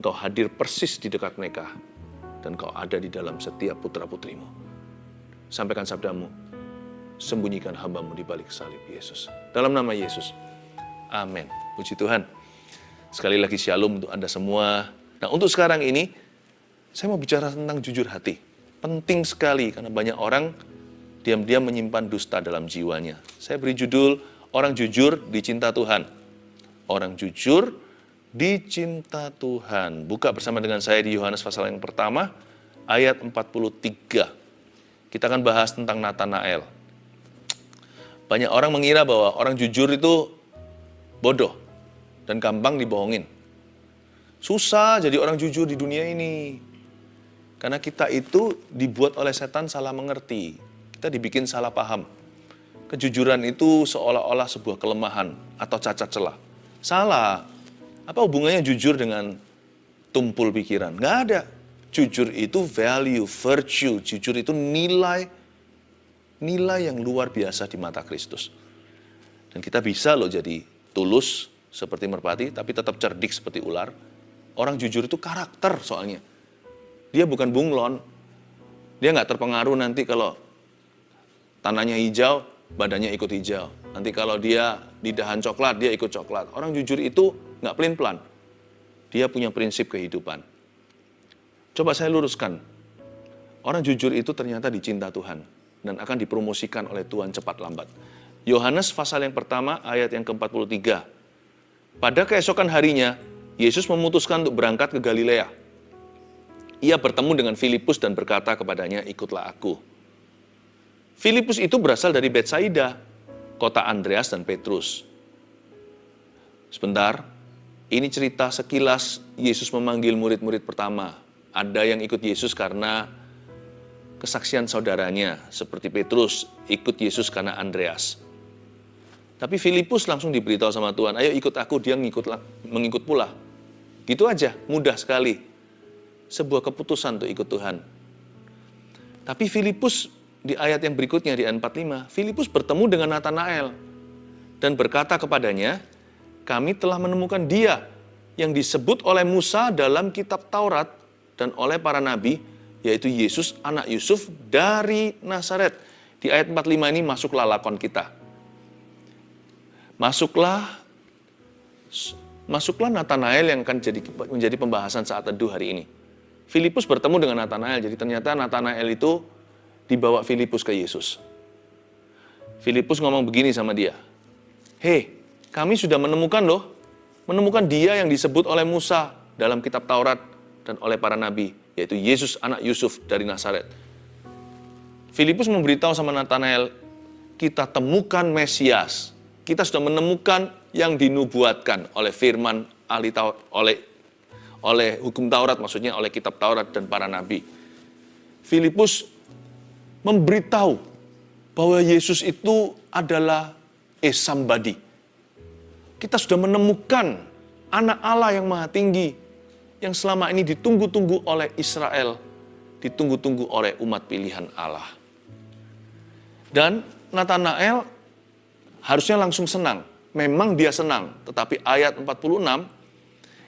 Engkau hadir persis di dekat mereka, dan Kau ada di dalam setiap putra-putrimu. Sampaikan sabdamu, sembunyikan hamba-Mu di balik salib Yesus. Dalam nama Yesus, amin. Puji Tuhan. Sekali lagi shalom untuk Anda semua. Nah, untuk sekarang ini, saya mau bicara tentang jujur hati. Penting sekali, karena banyak orang diam-diam menyimpan dusta dalam jiwanya. Saya beri judul, orang jujur dicinta Tuhan. Orang jujur dicinta Tuhan. Buka bersama dengan saya di Yohanes pasal yang pertama, ayat 43. Kita akan bahas tentang Natanael. Banyak orang mengira bahwa orang jujur itu bodoh dan gampang dibohongin. Susah jadi orang jujur di dunia ini. Karena kita itu dibuat oleh setan salah mengerti. Kita dibikin salah paham. Kejujuran itu seolah-olah sebuah kelemahan atau cacat celah. Salah. Apa hubungannya jujur dengan tumpul pikiran? Nggak ada. Jujur itu value, virtue. Jujur itu nilai yang luar biasa di mata Kristus. Dan kita bisa loh jadi tulus seperti merpati, tapi tetap cerdik seperti ular. Orang jujur itu karakter soalnya. Dia bukan bunglon. Dia nggak terpengaruh nanti kalau tanahnya hijau, badannya ikut hijau. Nanti kalau dia di dahan coklat, dia ikut coklat. Orang jujur itu nggak pelin-pelan. Dia punya prinsip kehidupan. Coba saya luruskan. Orang jujur itu ternyata dicinta Tuhan dan akan dipromosikan oleh Tuhan cepat lambat. Yohanes pasal yang pertama ayat yang ke-43. Pada keesokan harinya, Yesus memutuskan untuk berangkat ke Galilea. Ia bertemu dengan Filipus dan berkata kepadanya, ikutlah aku. Filipus itu berasal dari Betsaida, kota Andreas dan Petrus. Sebentar, ini cerita sekilas Yesus memanggil murid-murid pertama. Ada yang ikut Yesus karena kesaksian saudaranya, seperti Petrus ikut Yesus karena Andreas. Tapi Filipus langsung diberitahu sama Tuhan, ayo ikut aku, dia mengikut pula. Gitu aja, mudah sekali. Sebuah keputusan untuk ikut Tuhan. Tapi Filipus di ayat yang berikutnya, di ayat 45, Filipus bertemu dengan Natanael dan berkata kepadanya, kami telah menemukan dia yang disebut oleh Musa dalam kitab Taurat dan oleh para nabi, yaitu Yesus anak Yusuf dari Nazaret. Di ayat 45 ini masuklah lakon kita. Masuklah Natanael yang akan menjadi pembahasan saat teduh hari ini. Filipus bertemu dengan Natanael, jadi ternyata Natanael itu dibawa Filipus ke Yesus. Filipus ngomong begini sama dia, hei, kami sudah menemukan dia yang disebut oleh Musa dalam kitab Taurat dan oleh para nabi, yaitu Yesus anak Yusuf dari Nazaret. Filipus memberitahu sama Natanael, kita temukan Mesias. Kita sudah menemukan yang dinubuatkan oleh firman ahli Taurat, oleh hukum Taurat, maksudnya oleh kitab Taurat dan para nabi. Filipus memberitahu bahwa Yesus itu adalah somebody. Kita sudah menemukan anak Allah yang maha tinggi, yang selama ini ditunggu-tunggu oleh Israel, ditunggu-tunggu oleh umat pilihan Allah. Dan Natanael harusnya langsung senang. Memang dia senang, tetapi ayat 46,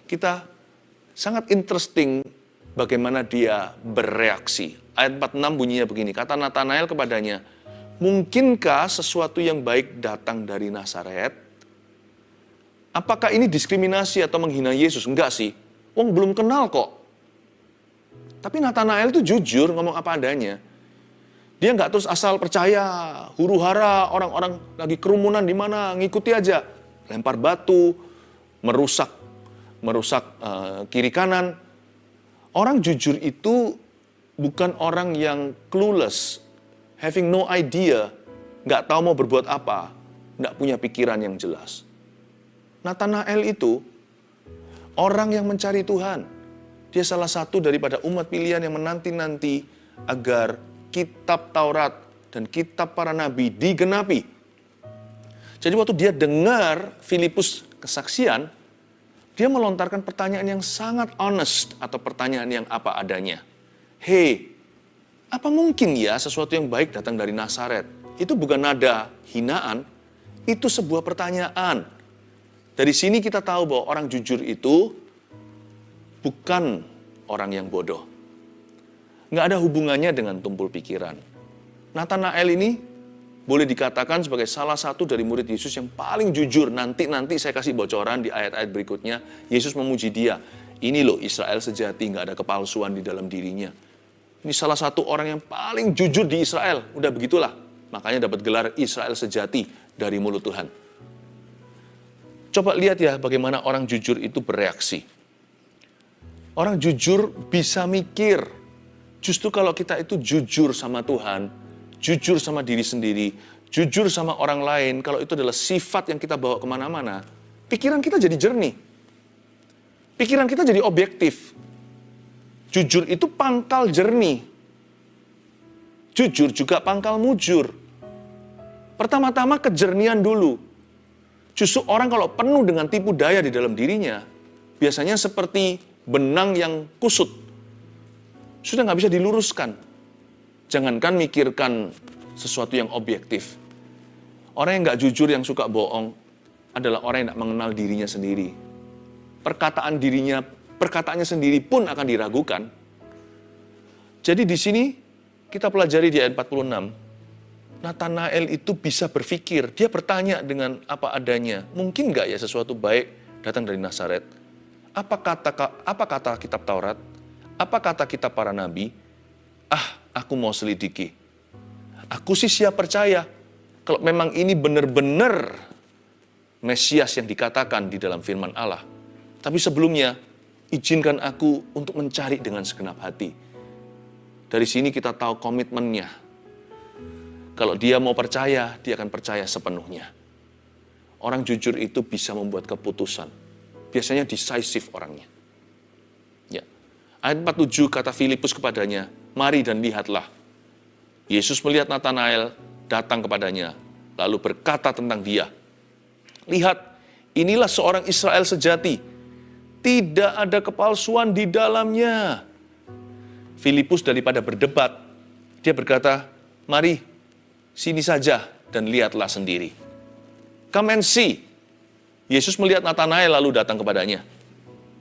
kita sangat interesting bagaimana dia bereaksi. Ayat 46 bunyinya begini, kata Natanael kepadanya, mungkinkah sesuatu yang baik datang dari Nazaret? Apakah ini diskriminasi atau menghina Yesus? Enggak sih, wong belum kenal kok. Tapi Natanael itu jujur ngomong apa adanya. Dia enggak terus asal percaya, huru-hara, orang-orang lagi kerumunan di mana, ngikuti aja. Lempar batu, merusak kiri kanan. Orang jujur itu bukan orang yang clueless, having no idea, nggak tahu mau berbuat apa, nggak punya pikiran yang jelas. Natanael itu orang yang mencari Tuhan. Dia salah satu daripada umat pilihan yang menanti-nanti agar kitab Taurat dan kitab para nabi digenapi. Jadi waktu dia dengar Filipus kesaksian, dia melontarkan pertanyaan yang sangat honest atau pertanyaan yang apa adanya. Hei, apa mungkin ya sesuatu yang baik datang dari Nazaret? Itu bukan nada hinaan, itu sebuah pertanyaan. Dari sini kita tahu bahwa orang jujur itu bukan orang yang bodoh. Nggak ada hubungannya dengan tumpul pikiran. Nathanael ini boleh dikatakan sebagai salah satu dari murid Yesus yang paling jujur. Nanti saya kasih bocoran di ayat-ayat berikutnya. Yesus memuji dia. Ini loh Israel sejati, nggak ada kepalsuan di dalam dirinya. Ini salah satu orang yang paling jujur di Israel. Udah begitulah. Makanya dapat gelar Israel sejati dari mulut Tuhan. Coba lihat ya bagaimana orang jujur itu bereaksi. Orang jujur bisa mikir. Justru kalau kita itu jujur sama Tuhan, jujur sama diri sendiri, jujur sama orang lain, kalau itu adalah sifat yang kita bawa kemana-mana, pikiran kita jadi jernih. Pikiran kita jadi objektif. Jujur itu pangkal jernih. Jujur juga pangkal mujur. Pertama-tama kejernihan dulu. Justru orang kalau penuh dengan tipu daya di dalam dirinya, biasanya seperti benang yang kusut. Sudah nggak bisa diluruskan. Jangankan mikirkan sesuatu yang objektif. Orang yang nggak jujur, yang suka bohong, adalah orang yang tidak mengenal dirinya sendiri. Perkataannya sendiri pun akan diragukan. Jadi di sini kita pelajari di ayat 46. Nathanael itu bisa berpikir, dia bertanya dengan apa adanya. Mungkin nggak ya sesuatu baik datang dari Nazaret? Apa kata kitab Taurat? Apa kata kitab para nabi? Aku mau selidiki. Aku sih siap percaya kalau memang ini benar-benar Mesias yang dikatakan di dalam firman Allah. Tapi sebelumnya, izinkan aku untuk mencari dengan segenap hati. Dari sini kita tahu komitmennya. Kalau dia mau percaya, dia akan percaya sepenuhnya. Orang jujur itu bisa membuat keputusan. Biasanya decisive orangnya. Ya. Ayat 47 kata Filipus kepadanya, mari dan lihatlah. Yesus melihat Nathanael datang kepadanya, lalu berkata tentang dia. Lihat, inilah seorang Israel sejati. Tidak ada kepalsuan di dalamnya. Filipus daripada berdebat, dia berkata, mari, sini saja dan lihatlah sendiri. Come and see. Yesus melihat Nathanael lalu datang kepadanya.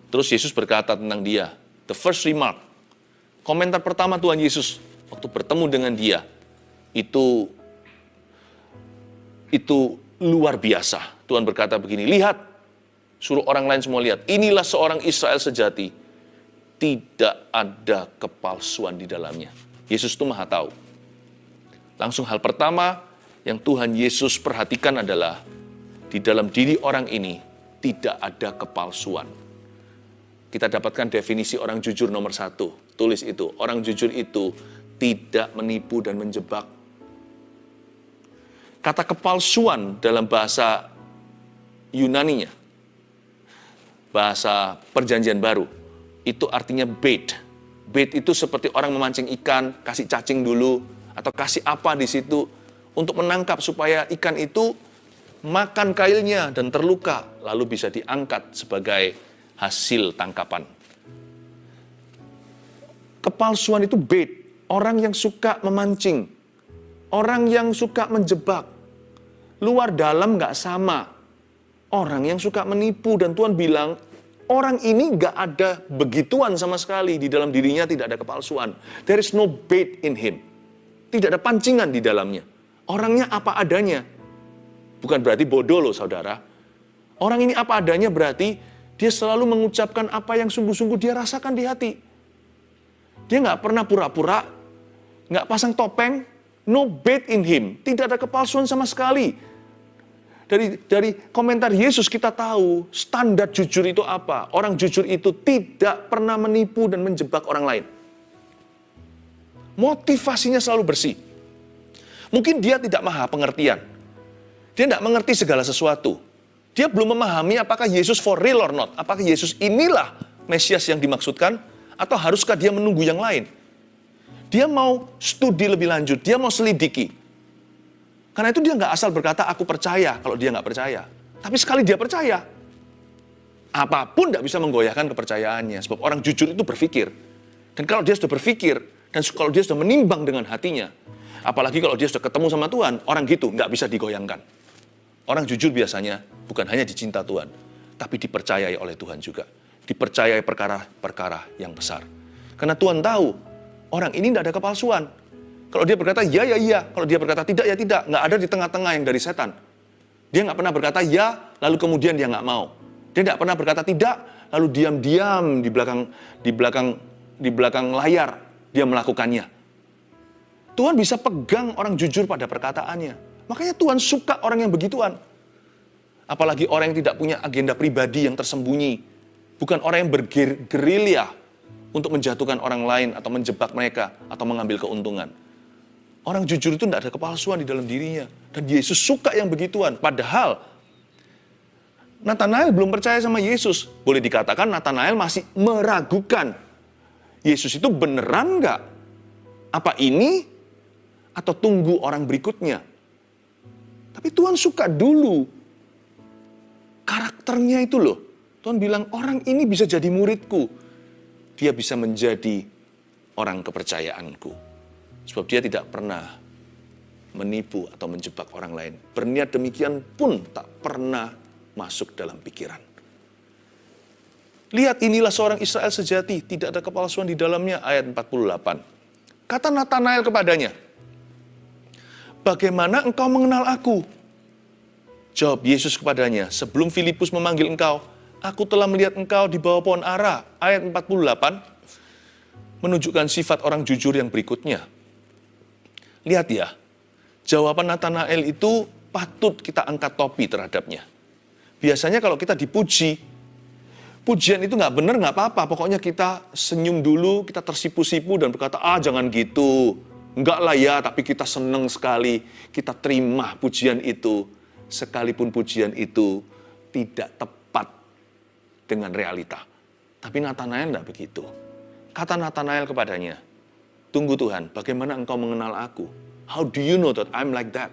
Terus Yesus berkata tentang dia. The first remark. Komentar pertama Tuhan Yesus waktu bertemu dengan dia. Itu luar biasa. Tuhan berkata begini, lihat. Suruh orang lain semua lihat. Inilah seorang Israel sejati. Tidak ada kepalsuan di dalamnya. Yesus itu maha tahu. Langsung hal pertama yang Tuhan Yesus perhatikan adalah di dalam diri orang ini tidak ada kepalsuan. Kita dapatkan definisi orang jujur nomor 1. Tulis itu. Orang jujur itu tidak menipu dan menjebak. Kata kepalsuan dalam bahasa Yunaninya, bahasa Perjanjian Baru, itu artinya bait. Bait itu seperti orang memancing ikan, kasih cacing dulu, atau kasih apa di situ untuk menangkap supaya ikan itu makan kailnya dan terluka, lalu bisa diangkat sebagai hasil tangkapan. Kepalsuan itu bait, orang yang suka memancing, orang yang suka menjebak. Luar dalam nggak sama. Orang yang suka menipu, dan Tuhan bilang, orang ini nggak ada begituan sama sekali, di dalam dirinya tidak ada kepalsuan. There is no bait in him. Tidak ada pancingan di dalamnya. Orangnya apa adanya. Bukan berarti bodoh loh saudara. Orang ini apa adanya berarti dia selalu mengucapkan apa yang sungguh-sungguh dia rasakan di hati. Dia nggak pernah pura-pura, nggak pasang topeng, no bait in him. Tidak ada kepalsuan sama sekali. Dari komentar Yesus kita tahu standar jujur itu apa. Orang jujur itu tidak pernah menipu dan menjebak orang lain. Motivasinya selalu bersih. Mungkin dia tidak maha pengertian. Dia tidak mengerti segala sesuatu. Dia belum memahami apakah Yesus for real or not. Apakah Yesus inilah Mesias yang dimaksudkan, atau haruskah dia menunggu yang lain. Dia mau studi lebih lanjut, dia mau selidiki. Karena itu dia nggak asal berkata, aku percaya, kalau dia nggak percaya. Tapi sekali dia percaya, apapun tidak bisa menggoyahkan kepercayaannya. Sebab orang jujur itu berpikir. Dan kalau dia sudah berpikir, dan kalau dia sudah menimbang dengan hatinya, apalagi kalau dia sudah ketemu sama Tuhan, orang gitu nggak bisa digoyangkan. Orang jujur biasanya bukan hanya dicinta Tuhan, tapi dipercayai oleh Tuhan juga. dipercayai perkara-perkara yang besar. Karena Tuhan tahu, orang ini tidak ada kepalsuan. Kalau dia berkata ya, ya, iya. Kalau dia berkata tidak, ya tidak. Nggak ada di tengah-tengah yang dari setan. Dia nggak pernah berkata ya, lalu kemudian dia nggak mau. Dia nggak pernah berkata tidak, lalu diam-diam di belakang layar dia melakukannya. Tuhan bisa pegang orang jujur pada perkataannya. Makanya Tuhan suka orang yang begituan. Apalagi orang yang tidak punya agenda pribadi yang tersembunyi. Bukan orang yang bergerilya untuk menjatuhkan orang lain atau menjebak mereka atau mengambil keuntungan. Orang jujur itu tidak ada kepalsuan di dalam dirinya. Dan Yesus suka yang begituan. Padahal Nathanael belum percaya sama Yesus. Boleh dikatakan Nathanael masih meragukan. Yesus itu beneran nggak? Apa ini? Atau tunggu orang berikutnya? Tapi Tuhan suka dulu. Karakternya itu loh. Tuhan bilang orang ini bisa jadi muridku. Dia bisa menjadi orang kepercayaanku. Sebab dia tidak pernah menipu atau menjebak orang lain. Berniat demikian pun tak pernah masuk dalam pikiran. Lihat, inilah seorang Israel sejati, tidak ada kepalsuan di dalamnya. Ayat 48. Kata Nathanael kepadanya, bagaimana engkau mengenal aku? Jawab Yesus kepadanya, sebelum Filipus memanggil engkau, aku telah melihat engkau di bawah pohon ara. Ayat 48 menunjukkan sifat orang jujur yang berikutnya. Lihat ya, jawaban Nathanael itu patut kita angkat topi terhadapnya. Biasanya kalau kita dipuji, pujian itu nggak benar, nggak apa-apa. Pokoknya kita senyum dulu, kita tersipu-sipu dan berkata, jangan gitu. Enggak lah ya, tapi kita senang sekali. Kita terima pujian itu. Sekalipun pujian itu tidak tepat dengan realita. Tapi Nathanael tidak begitu. Kata Nathanael kepadanya, tunggu Tuhan, bagaimana engkau mengenal aku? How do you know that I'm like that?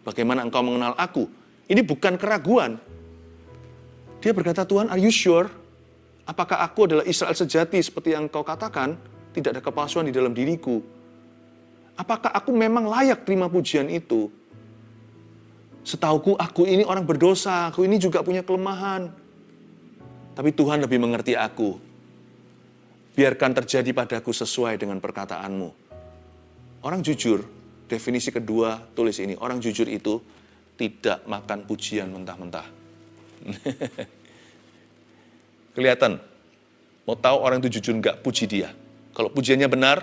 Bagaimana engkau mengenal aku? Ini bukan keraguan. Dia berkata, Tuhan, are you sure? Apakah aku adalah Israel sejati seperti yang kau katakan? Tidak ada kepalsuan di dalam diriku. Apakah aku memang layak terima pujian itu? Setauku aku ini orang berdosa, aku ini juga punya kelemahan. Tapi Tuhan lebih mengerti aku. Biarkan terjadi padaku sesuai dengan perkataanmu. Orang jujur, definisi kedua tulis ini, orang jujur itu tidak makan pujian mentah-mentah. Kelihatan, mau tahu orang itu jujur nggak, puji dia. Kalau pujiannya benar,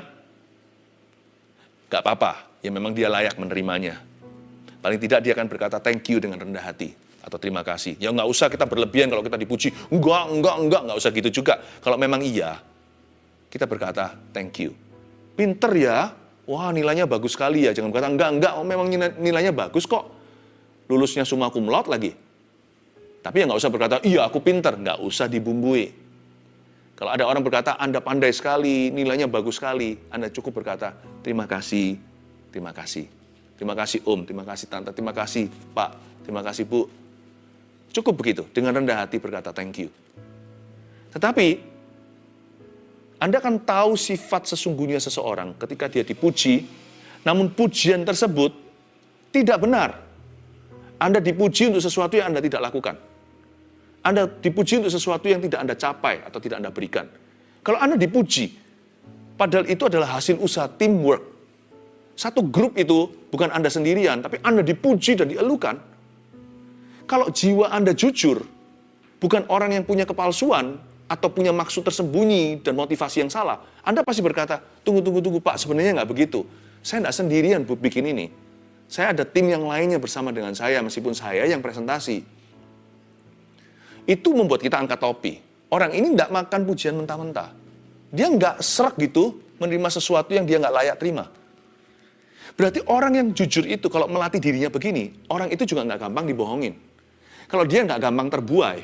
nggak apa-apa, ya memang dia layak menerimanya. Paling tidak dia akan berkata thank you dengan rendah hati. Atau terima kasih. Ya nggak usah kita berlebihan kalau kita dipuji. Nggak usah gitu juga. Kalau memang iya, kita berkata thank you. Pinter ya, wah nilainya bagus sekali ya. Jangan berkata enggak, memang nilainya bagus kok. Lulusnya summa cum laude lagi. Tapi ya nggak usah berkata, iya aku pinter. Nggak usah dibumbui. Kalau ada orang berkata, Anda pandai sekali, nilainya bagus sekali. Anda cukup berkata, terima kasih, terima kasih. Terima kasih Om, terima kasih Tante, terima kasih Pak, terima kasih Bu. Cukup begitu, dengan rendah hati berkata thank you. Tetapi, Anda akan tahu sifat sesungguhnya seseorang ketika dia dipuji, namun pujian tersebut tidak benar. Anda dipuji untuk sesuatu yang Anda tidak lakukan. Anda dipuji untuk sesuatu yang tidak Anda capai atau tidak Anda berikan. Kalau Anda dipuji, padahal itu adalah hasil usaha teamwork. Satu grup itu bukan Anda sendirian, tapi Anda dipuji dan dielukan. Kalau jiwa Anda jujur, bukan orang yang punya kepalsuan atau punya maksud tersembunyi dan motivasi yang salah, Anda pasti berkata, tunggu Pak, sebenarnya nggak begitu. Saya nggak sendirian bikin ini. Saya ada tim yang lainnya bersama dengan saya, meskipun saya yang presentasi. Itu membuat kita angkat topi. Orang ini nggak makan pujian mentah-mentah. Dia nggak serak gitu menerima sesuatu yang dia nggak layak terima. Berarti orang yang jujur itu kalau melatih dirinya begini, orang itu juga nggak gampang dibohongin. Kalau dia nggak gampang terbuai,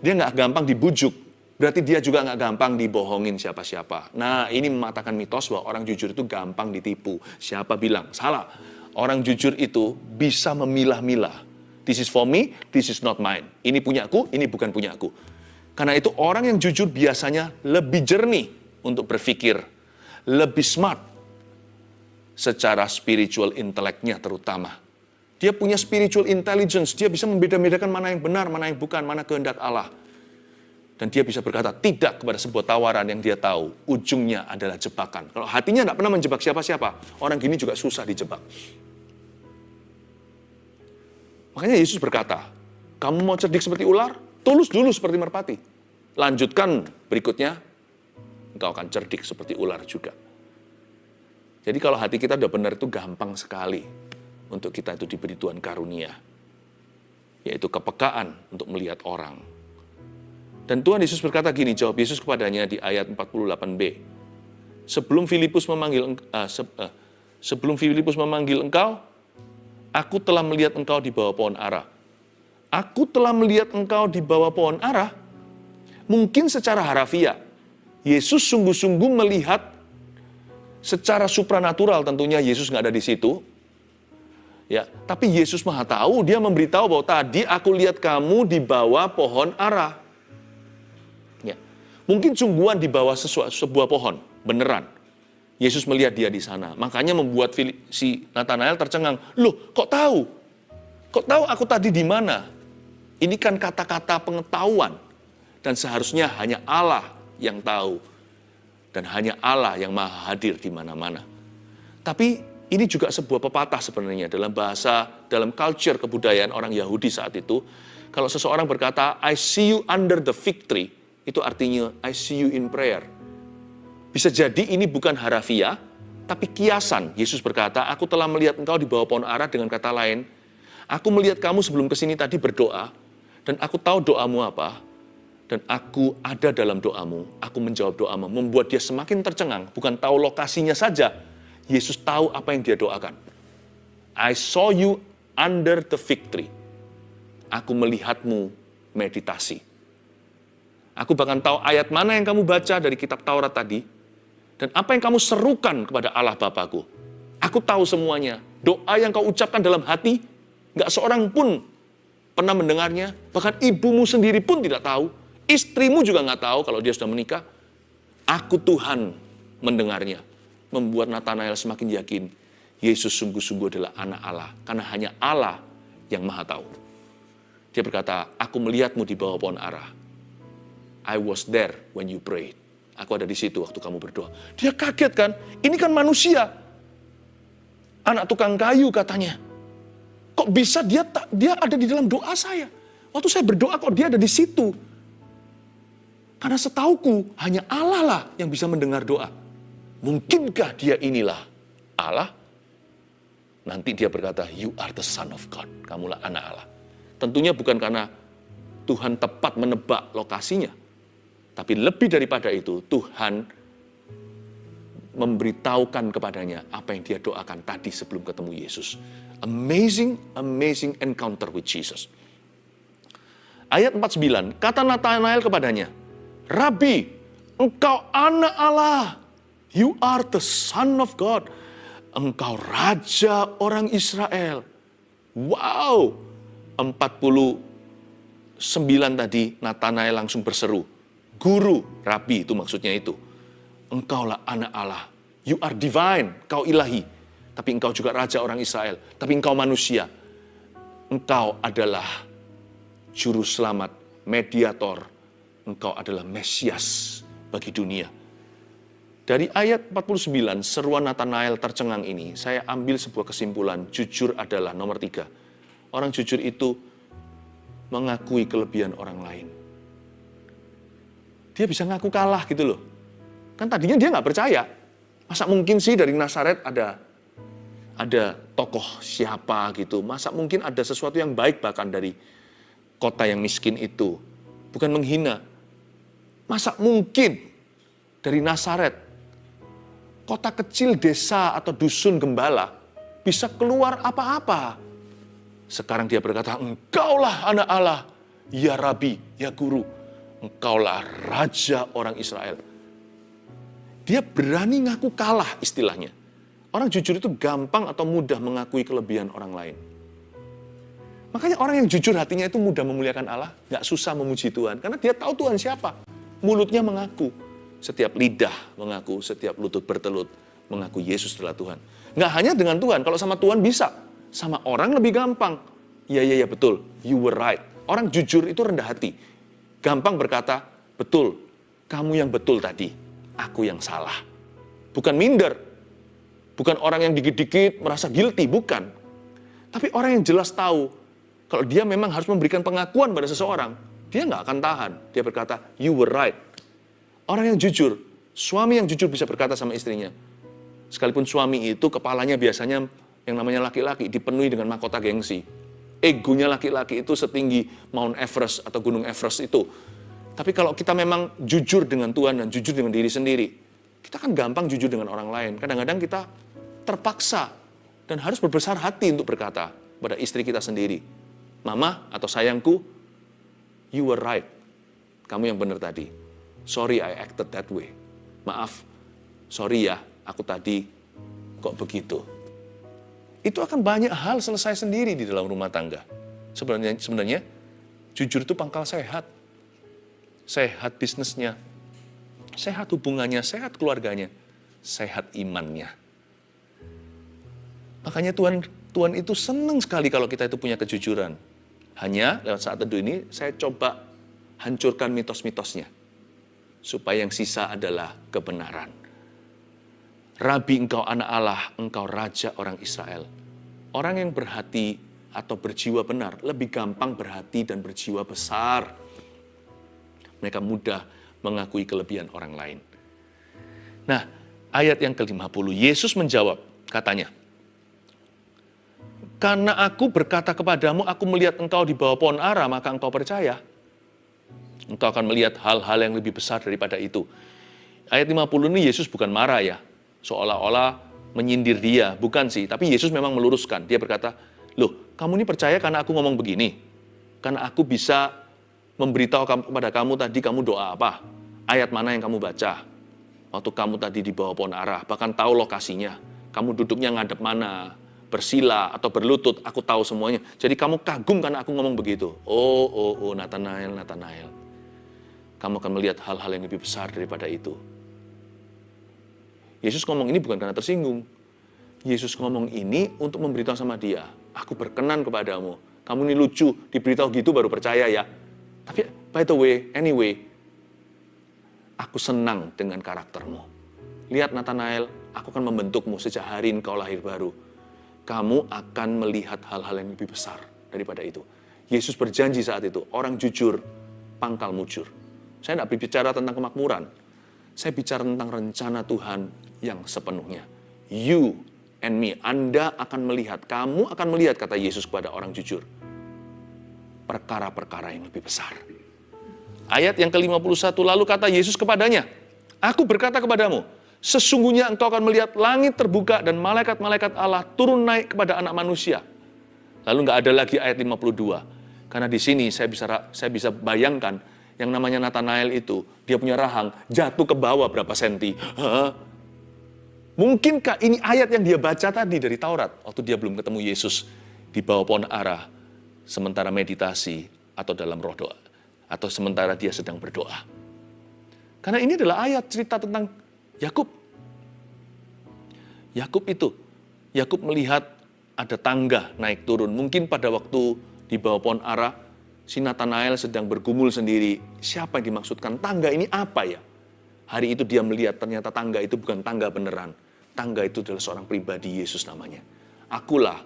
dia nggak gampang dibujuk, berarti dia juga nggak gampang dibohongin siapa-siapa. Nah, ini mematahkan mitos bahwa orang jujur itu gampang ditipu. Siapa bilang? Salah. Orang jujur itu bisa memilah-milah. This is for me, this is not mine. Ini punyaku, ini bukan punyaku. Karena itu orang yang jujur biasanya lebih jernih untuk berpikir, lebih smart secara spiritual inteleknya terutama. Dia punya spiritual intelligence, dia bisa membeda-bedakan mana yang benar, mana yang bukan, mana kehendak Allah. Dan dia bisa berkata tidak kepada sebuah tawaran yang dia tahu ujungnya adalah jebakan. Kalau hatinya tidak pernah menjebak siapa-siapa, orang gini juga susah dijebak. Makanya Yesus berkata, kamu mau cerdik seperti ular? Tulus dulu seperti merpati. Lanjutkan berikutnya, engkau akan cerdik seperti ular juga. Jadi kalau hati kita sudah benar itu gampang sekali untuk kita itu diberi Tuhan karunia. Yaitu kepekaan untuk melihat orang. Dan Tuhan Yesus berkata gini, jawab Yesus kepadanya di ayat 48b. Sebelum Filipus memanggil engkau, aku telah melihat engkau di bawah pohon ara. Aku telah melihat engkau di bawah pohon ara. Mungkin secara harafiah, Yesus sungguh-sungguh melihat secara supranatural, tentunya Yesus nggak ada di situ. Ya, tapi Yesus Maha tahu, dia memberitahu bahwa tadi aku lihat kamu di bawah pohon ara. Ya. Mungkin sungguhan di bawah sebuah pohon, beneran. Yesus melihat dia di sana. Makanya membuat si Nathanael tercengang. Loh, kok tahu? Kok tahu aku tadi di mana? Ini kan kata-kata pengetahuan. Dan seharusnya hanya Allah yang tahu. Dan hanya Allah yang maha hadir di mana-mana. Tapi ini juga sebuah pepatah sebenarnya dalam culture kebudayaan orang Yahudi saat itu. Kalau seseorang berkata, I see you under the fig tree, itu artinya I see you in prayer. Bisa jadi ini bukan harafiah, tapi kiasan. Yesus berkata, aku telah melihat engkau di bawah pohon ara, dengan kata lain, aku melihat kamu sebelum kesini tadi berdoa, dan aku tahu doamu apa, dan aku ada dalam doamu, aku menjawab doamu, membuat dia semakin tercengang, bukan tahu lokasinya saja, Yesus tahu apa yang dia doakan. I saw you under the fig tree. Aku melihatmu meditasi. Aku bahkan tahu ayat mana yang kamu baca dari kitab Taurat tadi. Dan apa yang kamu serukan kepada Allah Bapakku. Aku tahu semuanya. Doa yang kau ucapkan dalam hati, gak seorang pun pernah mendengarnya. Bahkan ibumu sendiri pun tidak tahu. Istrimu juga gak tahu kalau dia sudah menikah. Aku Tuhan mendengarnya. Membuat Nathanael semakin yakin Yesus sungguh-sungguh adalah anak Allah. Karena hanya Allah yang maha tahu. Dia berkata, aku melihatmu di bawah pohon ara. I was there when you prayed. Aku ada di situ waktu kamu berdoa. Dia kaget kan? Ini kan manusia. Anak tukang kayu katanya. Kok bisa dia ada di dalam doa saya? Waktu saya berdoa kok dia ada di situ? Karena setauku hanya Allah lah yang bisa mendengar doa. Mungkinkah dia inilah Allah? Nanti dia berkata, you are the son of God. Kamulah anak Allah. Tentunya bukan karena Tuhan tepat menebak lokasinya. Tapi lebih daripada itu, Tuhan memberitahukan kepadanya apa yang dia doakan tadi sebelum ketemu Yesus. Amazing, amazing encounter with Jesus. Ayat 49, kata Nathanael kepadanya, Rabi, engkau anak Allah. You are the son of God. Engkau raja orang Israel. Wow. 49 tadi Nathanael langsung berseru. Guru, Rabi itu maksudnya itu. Engkaulah anak Allah. You are divine, kau ilahi. Tapi engkau juga raja orang Israel. Tapi engkau manusia. Engkau adalah juru selamat, mediator. Engkau adalah Mesias bagi dunia. Dari ayat 49, seruan Nathanael tercengang ini, saya ambil sebuah kesimpulan, jujur adalah nomor 3. Orang jujur itu mengakui kelebihan orang lain. Dia bisa ngaku kalah gitu loh. Kan tadinya dia nggak percaya. Masa mungkin sih dari Nazaret ada tokoh siapa gitu. Masa mungkin ada sesuatu yang baik bahkan dari kota yang miskin itu. Bukan menghina. Masa mungkin dari Nazaret, kota kecil, desa, atau dusun gembala, bisa keluar apa-apa. Sekarang dia berkata, engkaulah anak Allah, ya Rabi, ya Guru. Engkaulah raja orang Israel. Dia berani ngaku kalah istilahnya. Orang jujur itu gampang atau mudah mengakui kelebihan orang lain. Makanya orang yang jujur hatinya itu mudah memuliakan Allah, gak susah memuji Tuhan. Karena dia tahu Tuhan siapa. Mulutnya mengaku. Setiap lidah mengaku, setiap lutut bertelut mengaku Yesus adalah Tuhan. Nggak hanya dengan Tuhan, kalau sama Tuhan bisa. Sama orang lebih gampang. Ya betul, you were right. Orang jujur itu rendah hati. Gampang berkata, betul, kamu yang betul tadi, aku yang salah. Bukan minder, bukan orang yang dikit-dikit merasa guilty, bukan. Tapi orang yang jelas tahu, kalau dia memang harus memberikan pengakuan pada seseorang, dia nggak akan tahan. Dia berkata, you were right. Orang yang jujur, suami yang jujur bisa berkata sama istrinya, sekalipun suami itu kepalanya biasanya yang namanya laki-laki dipenuhi dengan mahkota gengsi. Egonya laki-laki itu setinggi Mount Everest atau Gunung Everest itu. Tapi kalau kita memang jujur dengan Tuhan dan jujur dengan diri sendiri, kita kan gampang jujur dengan orang lain. Kadang-kadang kita terpaksa dan harus berbesar hati untuk berkata pada istri kita sendiri, Mama atau sayangku, you were right. Kamu yang benar tadi. Sorry I acted that way. Maaf, sorry ya, aku tadi kok begitu. Itu akan banyak hal selesai sendiri di dalam rumah tangga. Sebenarnya jujur itu pangkal sehat. Sehat bisnisnya, sehat hubungannya, sehat keluarganya, sehat imannya. Makanya Tuhan itu senang sekali kalau kita itu punya kejujuran. Hanya lewat saat teduh ini saya coba hancurkan mitos-mitosnya. Supaya yang sisa adalah kebenaran. Rabi, engkau anak Allah, engkau raja orang Israel. Orang yang berhati atau berjiwa benar lebih gampang berhati dan berjiwa besar. Mereka mudah mengakui kelebihan orang lain. Nah, ayat yang ke-50, Yesus menjawab, katanya, karena aku berkata kepadamu, aku melihat engkau di bawah pohon ara, maka engkau percaya. Engkau akan melihat hal-hal yang lebih besar daripada itu. Ayat 50 ini Yesus bukan marah ya, seolah-olah menyindir dia, bukan sih. Tapi Yesus memang meluruskan, dia berkata, loh kamu ini percaya karena aku ngomong begini? Karena aku bisa memberitahu kepada kamu tadi kamu doa apa? Ayat mana yang kamu baca? Waktu kamu tadi di bawah pohon ara, bahkan tahu lokasinya. Kamu duduknya ngadep mana? Bersila atau berlutut, aku tahu semuanya. Jadi kamu kagum karena aku ngomong begitu. Oh, Nathanael. Kamu akan melihat hal-hal yang lebih besar daripada itu. Yesus ngomong ini bukan karena tersinggung. Yesus ngomong ini untuk memberitahu sama dia, aku berkenan kepadamu. Kamu ini lucu, diberitahu gitu baru percaya ya. Tapi by the way, anyway, aku senang dengan karaktermu. Lihat Nathanael, aku akan membentukmu sejak hari engkau lahir baru. Kamu akan melihat hal-hal yang lebih besar daripada itu. Yesus berjanji saat itu, orang jujur, pangkal mujur. Saya tidak berbicara tentang kemakmuran. Saya bicara tentang rencana Tuhan yang sepenuhnya. You and me, Anda akan melihat, kamu akan melihat, kata Yesus kepada orang jujur, perkara-perkara yang lebih besar. Ayat yang ke-51, lalu kata Yesus kepadanya, aku berkata kepadamu, sesungguhnya engkau akan melihat langit terbuka dan malaikat-malaikat Allah turun naik kepada anak manusia. Lalu nggak ada lagi ayat 52. Karena di sini saya bisa bayangkan yang namanya Nathanael itu, dia punya rahang, jatuh ke bawah berapa senti. Mungkinkah ini ayat yang dia baca tadi dari Taurat, waktu dia belum ketemu Yesus di bawah pohon ara, sementara meditasi atau dalam roh doa, atau sementara dia sedang berdoa. Karena ini adalah ayat cerita tentang Yakub. Yakub melihat ada tangga naik turun. Mungkin pada waktu di bawah pohon ara, si Nathanael sedang bergumul sendiri. Siapa yang dimaksudkan? Tangga ini apa ya? Hari itu dia melihat ternyata tangga itu bukan tangga beneran. Tangga itu adalah seorang pribadi, Yesus namanya. Akulah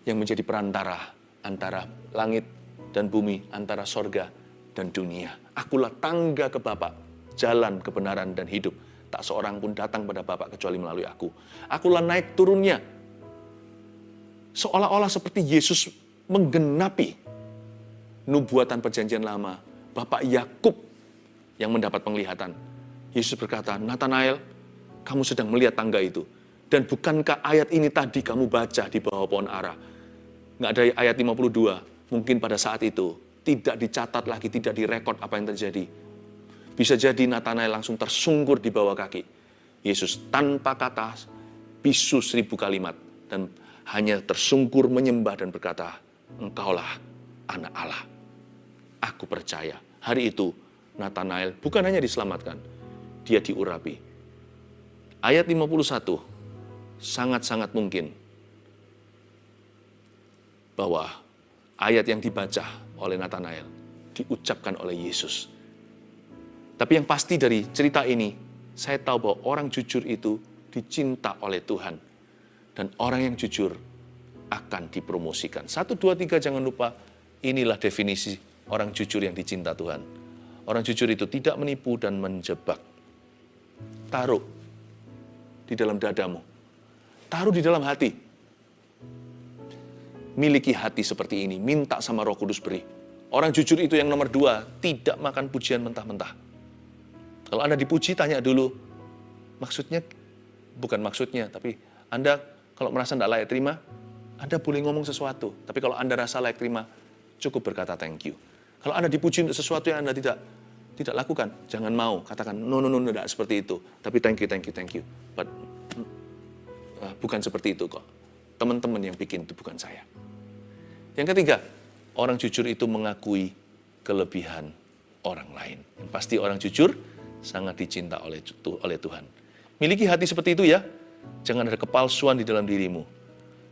yang menjadi perantara antara langit dan bumi, antara sorga dan dunia. Akulah tangga ke Bapa, jalan kebenaran dan hidup. Tak seorang pun datang pada Bapa kecuali melalui aku. Akulah naik turunnya. Seolah-olah seperti Yesus menggenapi nubuatan perjanjian lama. Bapak Yakub yang mendapat penglihatan. Yesus berkata, Nathanael, kamu sedang melihat tangga itu. Dan bukankah ayat ini tadi kamu baca di bawah pohon ara? Nggak ada ayat 52. Mungkin pada saat itu tidak dicatat lagi, tidak direkod apa yang terjadi. Bisa jadi Nathanael langsung tersungkur di bawah kaki Yesus tanpa kata bisu 1000 kalimat. Dan hanya tersungkur menyembah dan berkata, engkaulah anak Allah. Aku percaya. Hari itu Nathanael bukan hanya diselamatkan, dia diurapi. Ayat 51, sangat-sangat mungkin bahwa ayat yang dibaca oleh Nathanael diucapkan oleh Yesus Tapi yang pasti dari cerita ini, saya tahu bahwa orang jujur itu dicinta oleh Tuhan. Dan orang yang jujur akan dipromosikan. 1, 2, 3 jangan lupa, inilah definisi orang jujur yang dicinta Tuhan. Orang jujur itu tidak menipu dan menjebak. Taruh di dalam dadamu. Taruh di dalam hati. Miliki hati seperti ini, minta sama Roh Kudus beri. Orang jujur itu yang nomor 2, tidak makan pujian mentah-mentah. Kalau Anda dipuji, tanya dulu, maksudnya, bukan maksudnya, tapi Anda kalau merasa tidak layak terima, Anda boleh ngomong sesuatu. Tapi kalau Anda rasa layak terima, cukup berkata thank you. Kalau Anda dipuji untuk sesuatu yang Anda tidak lakukan, jangan mau. Katakan, no, tidak seperti itu. Tapi thank you. But, bukan seperti itu kok. Teman-teman yang bikin itu bukan saya. Yang ketiga, orang jujur itu mengakui kelebihan orang lain. Yang pasti orang jujur sangat dicinta oleh Tuhan. Miliki hati seperti itu ya. Jangan ada kepalsuan di dalam dirimu.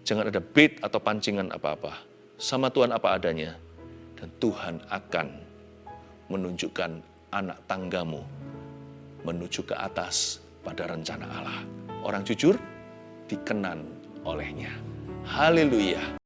Jangan ada bait atau pancingan apa-apa. Sama Tuhan apa adanya. Dan Tuhan akan menunjukkan anak tanggamu menuju ke atas pada rencana Allah. Orang jujur dikenan olehnya. Haleluya.